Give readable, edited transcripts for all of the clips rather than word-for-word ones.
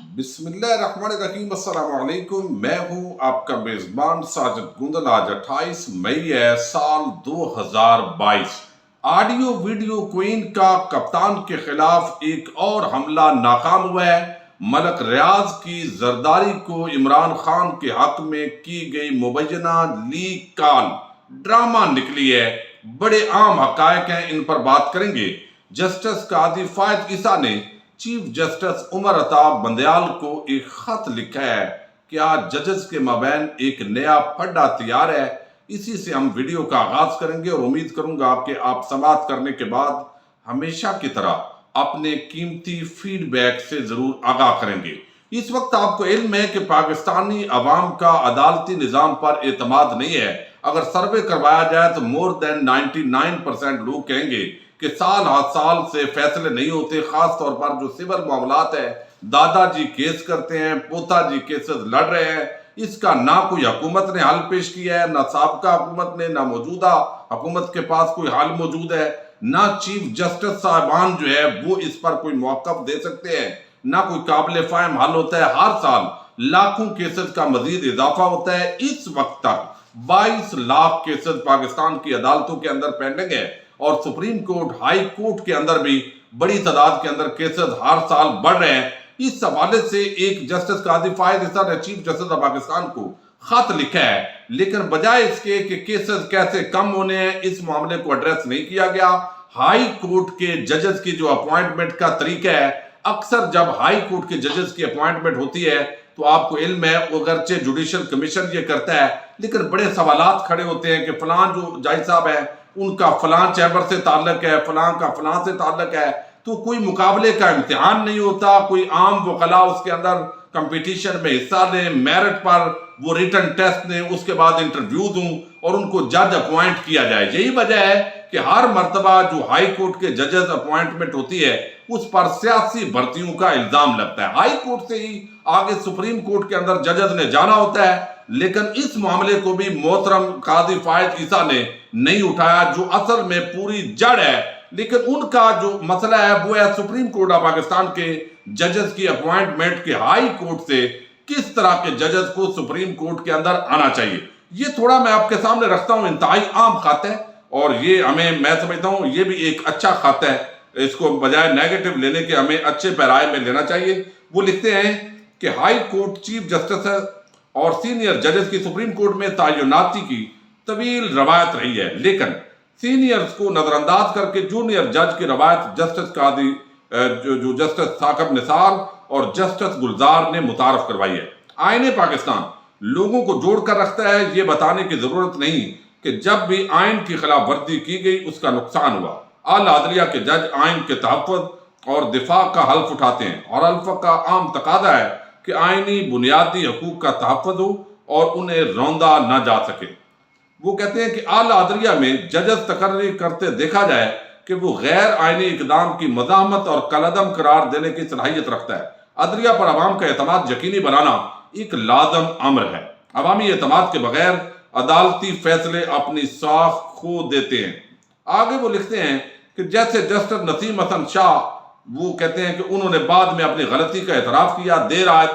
بسم اللہ الرحمن الرحیم، السلام علیکم۔ میں ہوں آپ کا میزبان ساجد گندل۔ آج 28 مئی ہے سال 2022۔ آڈیو ویڈیو کوئن کا کپتان کے خلاف ایک اور حملہ ناکام ہوا ہے۔ ملک ریاض کی زرداری کو عمران خان کے حق میں کی گئی مبینہ لیک کال ڈرامہ نکلی ہے۔ بڑے عام حقائق ہیں، ان پر بات کریں گے۔ جسٹس قاضی فائد عیسیٰ نے چیف جسٹس عمر عطا بندیال کو ایک خط لکھا ہے کہ آج ججز کے مابین ایک نیا پھڈا تیار ہے۔ اسی سے ہم ویڈیو کا آغاز کریں گے اور امید کروں گا کہ آپ سماعت کرنے کے بعد ہمیشہ کی طرح اپنے قیمتی فیڈ بیک سے ضرور آگاہ کریں گے۔ اس وقت آپ کو علم ہے کہ پاکستانی عوام کا عدالتی نظام پر اعتماد نہیں ہے۔ اگر سروے کروایا جائے تو more than 99% لوگ کہیں گے کہ سال ہر سال سے فیصلے نہیں ہوتے، خاص طور پر جو سول معاملات ہے۔ دادا جی کیس کرتے ہیں، پوتا جی کیسز لڑ رہے ہیں، اس کا نہ کوئی حکومت نے حل پیش کیا ہے، نہ سابقہ حکومت نے، نہ موجودہ حکومت کے پاس کوئی حل موجود ہے، نہ چیف جسٹس صاحبان جو ہے وہ اس پر کوئی موقف دے سکتے ہیں، نہ کوئی قابل فہم حل ہوتا ہے۔ ہر سال لاکھوں کیسز کا مزید اضافہ ہوتا ہے۔ اس وقت تک 22 لاکھ کیسز پاکستان کی عدالتوں کے اندر پینڈنگ ہے، اور سپریم کورٹ، ہائی کورٹ کے اندر بھی بڑی تعداد کے اندر کیسز ہر سال بڑھ رہے ہیں۔ اس حوالے سے ایک جسٹس قاضی فائد عیسیٰ نے چیف جسٹس آف پاکستان کو خط لکھا ہے، لیکن بجائے اس کے کہ کیسز کیسے کم ہونے ہیں، اس معاملے کو ایڈریس نہیں کیا گیا۔ ہائی کورٹ کے ججز کی جو اپوائنٹمنٹ کا طریقہ ہے، اکثر جب ہائی کورٹ کے ججز کی اپوائنٹمنٹ ہوتی ہے تو آپ کو علم ہے اگرچہ جوڈیشل کمیشن یہ کرتا ہے، لیکن بڑے سوالات کھڑے ہوتے ہیں کہ فلاں جو جج صاحب ہے ان کا فلاں چیمبر سے تعلق ہے، فلاں کا فلاں سے تعلق ہے، تو کوئی مقابلے کا امتحان نہیں ہوتا، کوئی عام وکلاء اس کے اندر کمپٹیشن میں حصہ لیں، میرٹ پر وہ ریٹن ٹیسٹ دیں، اس کے بعد انٹرویو دوں اور ان کو جج اپوائنٹ کیا جائے۔ یہی وجہ ہے کہ ہر مرتبہ جو ہائی کورٹ کے ججز اپوائنٹمنٹ ہوتی ہے اس پر سیاسی بھرتیوں کا الزام لگتا ہے۔ ہائی کورٹ سے ہی آگے سپریم کورٹ کے اندر ججز نے جانا ہوتا ہے، لیکن اس معاملے کو بھی محترم قاضی فائد عیسیٰ نے نہیں اٹھایا، جو اصل میں پوری جڑ ہے۔ لیکن ان کا جو مسئلہ ہے وہ ہے سپریم کورٹ آف پاکستان کے ججز کی اپوائنٹمنٹ کے ہائی کورٹ سے کس طرح کے ججز کو سپریم کورٹ کے اندر آنا چاہیے۔ یہ تھوڑا میں آپ کے سامنے رکھتا ہوں، انتہائی عام خط ہے، اور یہ میں سمجھتا ہوں یہ بھی ایک اچھا خط ہے۔ اس کو بجائے نیگیٹو لینے کے ہمیں اچھے پیرائے میں لینا چاہیے۔ وہ لکھتے ہیں کہ ہائی کورٹ چیف جسٹس اور سینئر ججز کی سپریم کورٹ میں تعیناتی کی طویل روایت رہی ہے، لیکن سینئرز کو نظر انداز کر کے جونیئر جج کی روایت جسٹس قاضی جو جسٹس ثاقب نثار اور جسٹس گلزار نے متعارف کروائی ہے۔ آئین پاکستان لوگوں کو جوڑ کر رکھتا ہے، یہ بتانے کی ضرورت نہیں کہ جب بھی آئین کی خلاف ورزی کی گئی اس کا نقصان ہوا۔ اعلیٰ عدلیہ کے جج آئین کے تحفظ اور دفاع کا حلف اٹھاتے ہیں، اور حلف کا عام تقاضا ہے کہ آئینی بنیادی حقوق کا تحفظ ہو اور انہیں روندا نہ جا سکے۔ وہ کہتے ہیں کہ اعلیٰ عدلیہ میں ججز تقرری کرتے دیکھا جائے کہ وہ غیر آئینی اقدام کی مزاحمت اور کالعدم قرار دینے کی صلاحیت رکھتا ہے۔ عدلیہ پر عوام کا اعتماد یقینی بنانا ایک لازم امر ہے۔ عوامی اعتماد کے بغیر عدالتی فیصلے اپنی ساخ کھو دیتے ہیں۔ آگے وہ لکھتے ہیں کہ جیسے جسٹس نسیم حسن شاہ، وہ کہتے ہیں کہ انہوں نے بعد میں اپنی غلطی کا اعتراف کیا، دیر آئے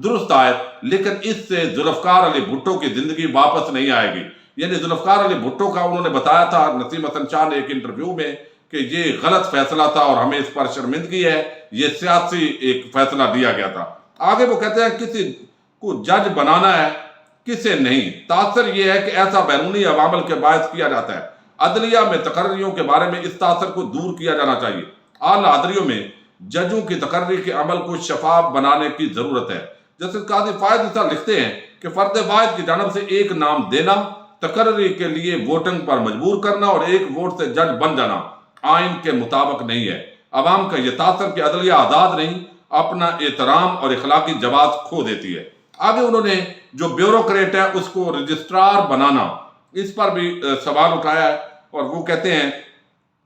درست آئے، لیکن اس سے ذوالفقار علی بھٹو کی زندگی واپس نہیں آئے گی۔ یعنی ذوالفقار علی بھٹو کا انہوں نے بتایا تھا نسیم حسن شاہ نے ایک انٹرویو میں کہ یہ غلط فیصلہ تھا اور ہمیں اس پر شرمندگی ہے، یہ سیاسی ایک فیصلہ دیا گیا تھا۔ آگے وہ کہتے ہیں کسی کو جج بنانا ہے، کسے نہیں۔ تاثر یہ ہے کہ ایسا بیرونی عوامل کے باعث کیا جاتا ہے۔ عدلیہ میں تقرریوں کے بارے میں اس تاثر کو دور کیا جانا چاہیے۔ اعلیٰ عدلیوں میں ججوں کی تقرری کے عمل کو شفاف بنانے کی ضرورت ہے۔ جسٹس قاضی فائد عیسیٰ لکھتے ہیں کہ فرد واحد کی جانب سے ایک نام دینا، تقرری کے لیے ووٹنگ پر مجبور کرنا اور ایک ووٹ سے جج بن جانا آئین کے مطابق نہیں ہے۔ عوام کا یہ تاثر کہ عدلیہ آزاد نہیں، اپنا احترام اور اخلاقی جواز کھو دیتی ہے۔ آگے انہوں نے جو بیوروکریٹ ہے اس کو رجسٹرار بنانا، اس پر بھی سوال اٹھایا ہے، اور وہ کہتے ہیں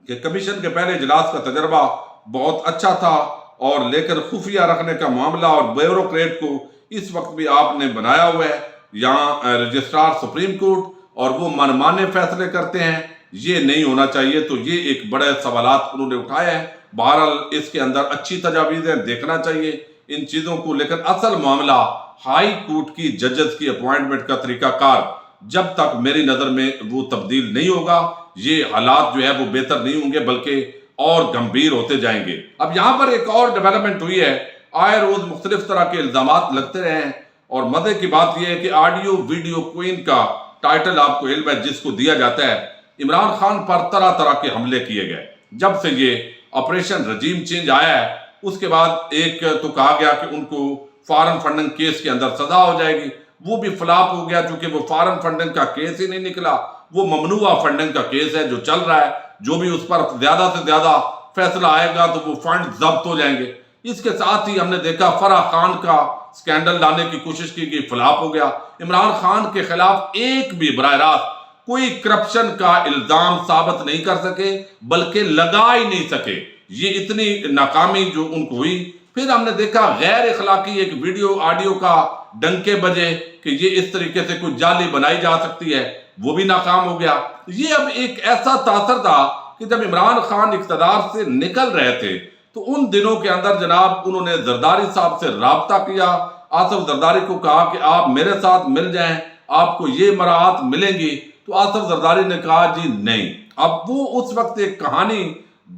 کہ کمیشن کے پہلے اجلاس کا تجربہ بہت اچھا تھا، اور لیکن خفیہ رکھنے کا معاملہ اور بیوروکریٹ کو اس وقت بھی آپ نے بنایا ہوا ہے۔ یہاں رجسٹرار سپریم کورٹ اور وہ منمانے فیصلے کرتے ہیں، یہ نہیں ہونا چاہیے۔ تو یہ ایک بڑے سوالات انہوں نے اٹھائے ہیں۔ بہرحال اس کے اندر اچھی تجاویز ہیں، دیکھنا چاہیے۔ ان چیزوں کو، لیکن اصل معاملہ ہائی کورٹ کی ججز کی اپوائنٹمنٹ کا طریقہ کار جب تک میری نظر میں وہ تبدیل نہیں ہوگا، یہ حالات جو ہے وہ بہتر نہیں ہوں گے بلکہ اور گمبھیر ہوتے جائیں گے۔ اب یہاں پر ایک اور ڈیولپمنٹ ہوئی ہے، آئے روز مختلف طرح کے الزامات لگتے رہے ہیں، اور مزے کی بات یہ ہے کہ آڈیو ویڈیو کوئین کا ٹائٹل آپ کو علم ہے جس کو دیا جاتا ہے، عمران خان پر طرح طرح کے حملے کیے گئے۔ جب سے یہ آپریشن رجیم چینج آیا ہے اس کے بعد ایک تو کہا گیا کہ ان کو فارن فنڈنگ کیس کے اندر سزا ہو جائے گی، وہ بھی فلاپ ہو گیا چونکہ وہ فارن فنڈنگ کا کیس ہی نہیں نکلا، وہ ممنوعہ فنڈنگ کا کیس ہے جو چل رہا ہے، جو بھی اس پر زیادہ سے زیادہ فیصلہ آئے گا تو وہ فنڈ ضبط ہو جائیں گے۔ اس کے ساتھ ہی ہم نے دیکھا فرح خان کا سکینڈل لانے کی کوشش کی گئی، فلاپ ہو گیا۔ عمران خان کے خلاف ایک بھی براہ راست کوئی کرپشن کا الزام ثابت نہیں کر سکے بلکہ لگا ہی نہیں سکے، یہ اتنی ناکامی جو ان کو ہوئی۔ پھر ہم نے دیکھا غیر اخلاقی ایک ویڈیو آڈیو کا ڈنکے بجے کہ یہ اس طریقے سے کوئی جعلی بنائی جا سکتی ہے، وہ بھی ناکام ہو گیا۔ یہ اب ایک ایسا تاثر تھا کہ جب عمران خان اقتدار سے نکل رہے تھے تو ان دنوں کے اندر جناب انہوں نے زرداری صاحب سے رابطہ کیا، آصف زرداری کو کہا کہ آپ میرے ساتھ مل جائیں، آپ کو یہ مراعات ملیں گی، تو آصف زرداری نے کہا جی نہیں۔ اب وہ اس وقت ایک کہانی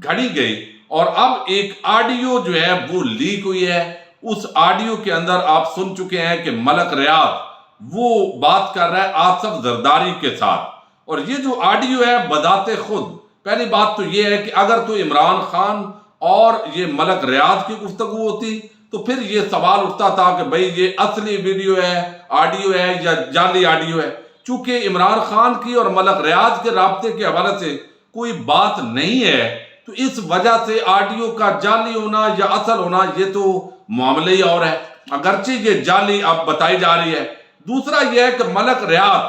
گھڑی گئی اور اب ایک آڈیو جو ہے وہ لیک ہوئی ہے۔ اس آڈیو کے اندر آپ سن چکے ہیں کہ ملک ریاض وہ بات کر رہا ہے آصف زرداری کے ساتھ، اور یہ جو آڈیو ہے بذات خود پہلی بات تو یہ ہے کہ اگر تو عمران خان اور یہ ملک ریاض کی گفتگو ہوتی تو پھر یہ سوال اٹھتا تھا کہ بھئی یہ اصلی ویڈیو ہے، آڈیو ہے یا جعلی آڈیو ہے۔ چونکہ عمران خان کی اور ملک ریاض کے رابطے کے حوالے سے کوئی بات نہیں ہے تو اس وجہ سے آڈیو کا جعلی ہونا یا اصل ہونا یہ تو معاملہ ہی اور ہے، اگرچہ یہ جعلی اب بتائی جا رہی ہے۔ دوسرا یہ ہے کہ ملک ریاض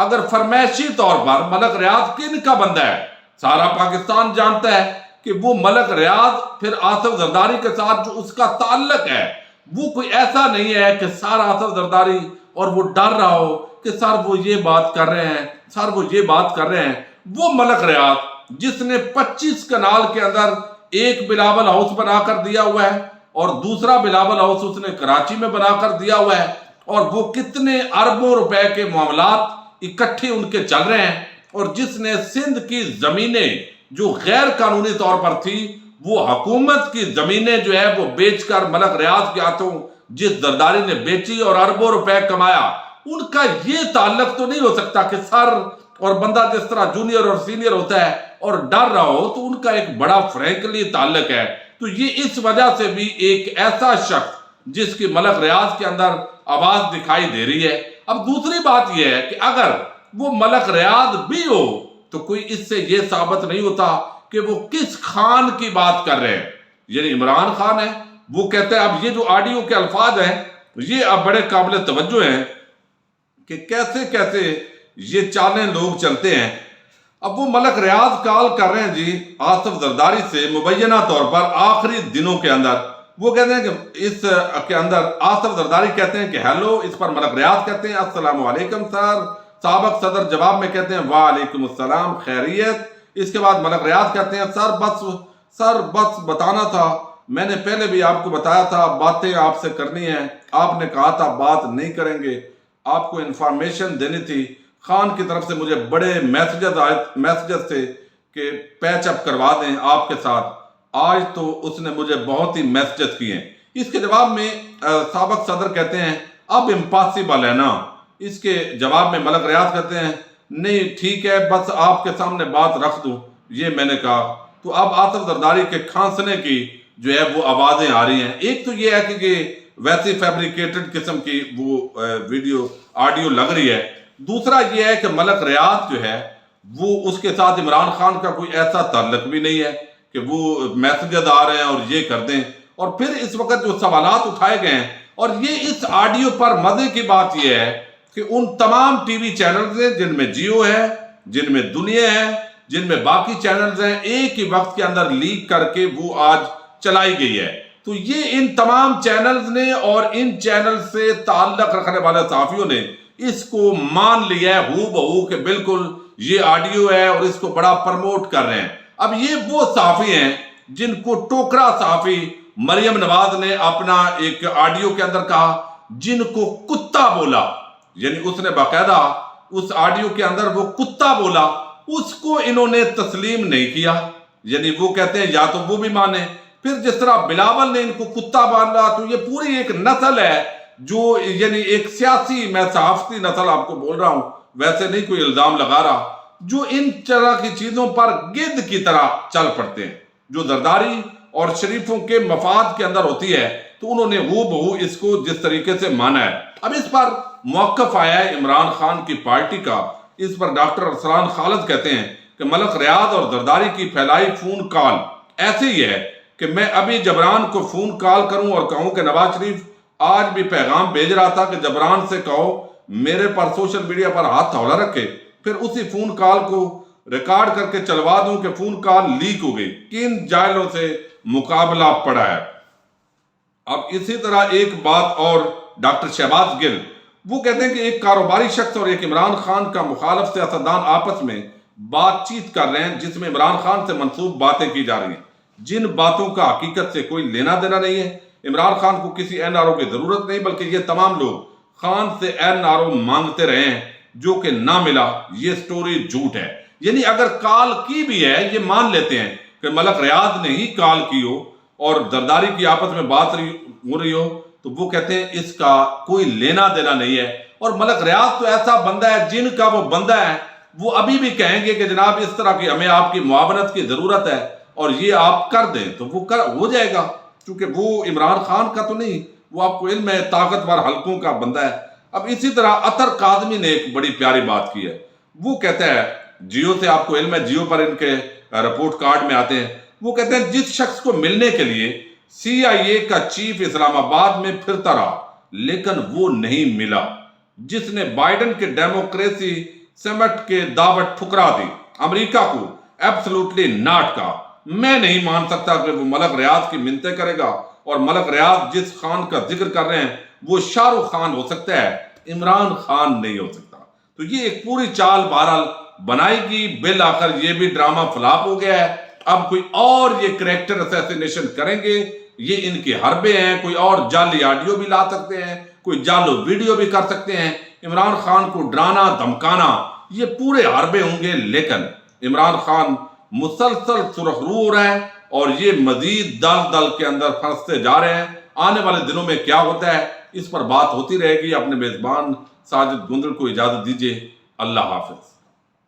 اگر فرمائشی طور پر، ملک ریاض کن کا بندہ ہے؟ سارا پاکستان جانتا ہے کہ وہ ملک ریاض پھر آصف زرداری کے ساتھ جو اس کا تعلق ہے وہ کوئی ایسا نہیں ہے کہ سارا آصف زرداری اور وہ ڈر رہا ہو کہ سر وہ یہ بات کر رہے ہیں، سر وہ یہ بات کر رہے ہیں۔ وہ ملک ریاض جس نے 25 کنال کے اندر ایک بلاول ہاؤس بنا کر دیا ہوا ہے اور دوسرا بلاول ہاؤس اس نے کراچی میں بنا کر دیا ہوا ہے، اور وہ کتنے اربوں روپے کے معاملات اکٹھے ان کے چل رہے ہیں، اور جس نے سندھ کی زمینیں جو غیر قانونی طور پر تھی وہ حکومت کی زمینیں جو ہے وہ بیچ کر ملک ریاض کے ہاتھوں جس زرداری نے بیچی اور اربوں روپے کمایا، ان کا یہ تعلق تو نہیں ہو سکتا کہ سر اور بندہ جس طرح جونیئر اور سینئر ہوتا ہے اور ڈر رہا ہو تو ان کا ایک بڑا فرینکلی تعلق ہے۔ تو یہ اس وجہ سے بھی ایک ایسا شخص جس کی ملک ریاض کے اندر آواز دکھائی دے رہی ہے۔ اب دوسری بات یہ ہے کہ اگر وہ ملک ریاض بھی ہو تو کوئی اس سے یہ ثابت نہیں ہوتا کہ وہ کس خان کی بات کر رہے ہیں، یعنی عمران خان ہے۔ وہ کہتے ہیں اب یہ جو آڈیو کے الفاظ ہیں یہ اب بڑے قابل توجہ ہیں کہ کیسے کیسے یہ چالیں لوگ چلتے ہیں۔ اب وہ ملک ریاض کال کر رہے ہیں جی آصف زرداری سے مبینہ طور پر آخری دنوں کے اندر، وہ کہتے ہیں کہ اس کے اندر آصف زرداری کہتے ہیں کہ ہیلو، اس پر ملک ریاض کہتے ہیں السلام علیکم سر، سابق صدر جواب میں کہتے ہیں وعلیکم السلام، خیریت۔ اس کے بعد ملک ریاض کہتے ہیں سر بس بتانا تھا، میں نے پہلے بھی آپ کو بتایا تھا باتیں آپ سے کرنی ہیں، آپ نے کہا تھا بات نہیں کریں گے، آپ کو انفارمیشن دینی تھی۔ خان کی طرف سے مجھے بڑے میسجز تھے کہ پیچ اپ کروا دیں آپ کے ساتھ، آج تو اس نے مجھے بہت ہی میسجز کیے ہیں۔ اس کے جواب میں سابق صدر کہتے ہیں اب امپاسبل ہے نا۔ اس کے جواب میں ملک ریاض کہتے ہیں نہیں ٹھیک ہے، بس آپ کے سامنے بات رکھ دوں، یہ میں نے کہا۔ تو اب آصف زرداری کے کھانسنے کی جو ہے وہ آوازیں آ رہی ہیں۔ ایک تو یہ ہے کہ ویسی فیبریکیٹڈ قسم کی وہ ویڈیو آڈیو لگ رہی ہے، دوسرا یہ ہے کہ ملک ریاض جو ہے وہ اس کے ساتھ عمران خان کا کوئی ایسا تعلق بھی نہیں ہے کہ وہ میسجز آ رہے ہیں اور یہ کر دیں۔ اور پھر اس وقت جو سوالات اٹھائے گئے ہیں، اور یہ اس آڈیو پر مزے کی بات یہ ہے کہ ان تمام ٹی وی چینلز ہیں جن میں جیو ہے، جن میں دنیا ہے، جن میں باقی چینلز ہیں، ایک ہی وقت کے اندر لیک کر کے وہ آج چلائی گئی ہے۔ تو یہ ان تمام چینلز نے اور ان چینل سے تعلق رکھنے والے صحافیوں نے اس کو مان لیا ہے ہو بہو کہ بالکل یہ آڈیو ہے اور اس کو بڑا پرموٹ کر رہے ہیں۔ اب یہ وہ صحافی ہیں جن کو ٹوکرا صحافی مریم نواز نے اپنا ایک آڈیو کے اندر کہا جن کو کتا بولا، یعنی اس نے باقاعدہ اس آڈیو کے اندر وہ کتا بولا، اس کو انہوں نے تسلیم نہیں کیا، یعنی وہ کہتے ہیں یا تو وہ بھی مانے۔ پھر جس طرح بلاول نے ان کو کتا بالا، تو یہ پوری ایک نسل ہے جو یعنی ایک سیاسی، میں صحافتی نسل آپ کو بول رہا ہوں، ویسے نہیں کوئی الزام لگا رہا، جو ان طرح کی چیزوں پر گدھ کی طرح چل پڑتے ہیں، جو زرداری اور شریفوں کے مفاد کے اندر ہوتی ہے، تو انہوں نے وہ بہو اس کو جس طریقے سے مانا ہے۔ اب اس پر موقف آیا ہے عمران خان کی پارٹی کا۔ اس پر ڈاکٹر ارسلان خالد کہتے ہیں کہ ملک ریاض اور زرداری کی پھیلائی فون کال ایسے ہی ہے کہ میں ابھی جبران کو فون کال کروں اور کہوں کہ نواز شریف آج بھی پیغام بھیج رہا تھا کہ جبران سے کہو میرے پر سوشل میڈیا پر ہاتھ تھوڑا رکھے، پھر اسی فون کال کو ریکارڈ کر کے چلوا دوں کہ فون کال لیک ہو گئی۔ کن جائلوں سے مقابلہ پڑا ہے۔ اب اسی طرح ایک بات اور ڈاکٹر شہباز گل، وہ کہتے ہیں کہ ایک کاروباری شخص اور ایک عمران خان کا مخالف سیاستدان آپس میں بات چیت کر رہے ہیں جس میں عمران خان سے منسوب باتیں کی جا رہی ہیں، جن باتوں کا حقیقت سے کوئی لینا دینا نہیں ہے۔ عمران خان کو کسی این آر او کی ضرورت نہیں، بلکہ یہ تمام لوگ خان سے این آر او مانگتے رہے ہیں جو کہ نہ ملا۔ یہ سٹوری جھوٹ ہے، یعنی اگر کال کی بھی ہے یہ مان لیتے ہیں کہ ملک ریاض نے ہی کال کی ہو اور زرداری کی آپس میں بات ہو رہی ہو، تو وہ کہتے ہیں اس کا کوئی لینا دینا نہیں ہے۔ اور ملک ریاض تو ایسا بندہ ہے جن کا وہ بندہ ہے، وہ ابھی بھی کہیں گے کہ جناب اس طرح کی ہمیں آپ کی معاونت کی ضرورت ہے اور یہ آپ کر دیں، تو وہ ہو جائے گا، کیونکہ وہ عمران خان کا تو نہیں، وہ آپ کو علم ہے طاقتور حلقوں کا بندہ ہے۔ اب اسی طرح اطہر کاظمی نے ایک بڑی پیاری بات کی ہے، وہ کہتا ہے جیو سے، آپ کو علم ہے جیو پر ان کے رپورٹ کارڈ میں آتے ہیں، وہ کہتے ہیں جس شخص کو ملنے کے لیے سی آئی اے کا چیف اسلام آباد میں پھرتا رہا لیکن وہ نہیں ملا، جس نے بائیڈن کے ڈیموکریسی سمٹ کے دعوت ٹھکرا دی، امریکہ کو ایبسلوٹلی ناٹ کہا، میں نہیں مان سکتا کہ وہ ملک ریاض کی منتیں کرے گا۔ اور ملک ریاض جس خان کا ذکر کر رہے ہیں وہ شاہ رخ خان ہو سکتا ہے، عمران خان نہیں ہو سکتا۔ تو یہ ایک پوری چال بہرحال بنائی گی، بالآخر یہ بھی ڈرامہ فلاپ ہو گیا ہے۔ اب کوئی اور یہ کریکٹر اسیسینیشن کریں گے، یہ ان کے حربے ہیں، کوئی اور جعلی آڈیو بھی لا سکتے ہیں، کوئی جعلی ویڈیو بھی کر سکتے ہیں، عمران خان کو ڈرانا دھمکانا، یہ پورے حربے ہوں گے۔ لیکن عمران خان مسلسل سرخ رو ہو رہا ہے اور یہ مزید دل دل کے اندر پھنستے جا رہے ہیں۔ آنے والے دنوں میں کیا ہوتا ہے اس پر بات ہوتی رہے گی۔ اپنے میزبان ساجد گندل کو اجازت دیجیے، اللہ حافظ۔